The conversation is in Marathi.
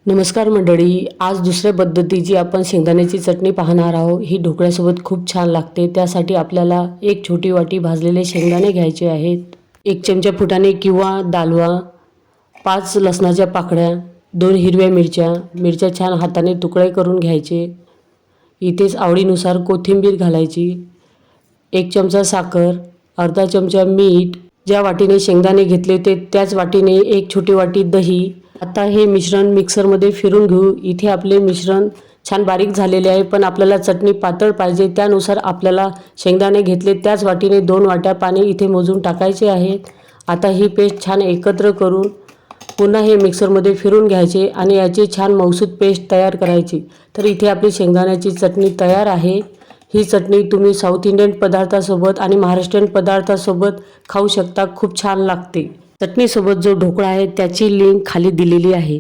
नमस्कार मंडळी, आज दुसऱ्या पद्धतीची आपण शेंगदाण्याची चटणी पाहणार आहोत। ही ढोकळ्यासोबत खूप छान लागते। त्यासाठी आपल्याला एक छोटी वाटी भाजलेले शेंगदाणे घ्यायचे आहेत, 1 चमचा फुटाणे किंवा दालवा, 5 लसणाच्या पाकळ्या, 2 हिरव्या मिरच्या छान हाताने तुकडे करून घ्यायचे। इथेच आवडीनुसार कोथिंबीर घालायची, 1 चमचा साखर, अर्धा चमचा मीठ, ज्या वाटीने शेंगदाणे घेतले होते त्याच वाटीने 1 छोटी वाटी दही। आता हे मिश्रण मिक्सरमध्ये फिरून घेऊ। इथे आपले मिश्रण छान बारीक झालेले आहे, पण आपल्याला चटणी पातळ पाहिजे त्यानुसार आपल्याला शेंगदाणे घेतले त्याच वाटीने 2 वाट्या पाणी इथे मोजून टाकायचे आहे। आता ही पेस्ट छान एकत्र करून पुन्हा हे मिक्सरमध्ये फिरून घ्यायचे आणि याची छान मऊसूत पेस्ट तयार करायची। तर इथे आपली शेंगदाण्याची चटणी तयार आहे। ही चटणी तुम्ही साऊथ इंडियन पदार्थासोबत आणि महाराष्ट्रीयन पदार्थासोबत खाऊ शकता, खूप छान लागते। चटणीसोबत जो ढोकळा आहे त्याची लिंक खाली दिलेली आहे।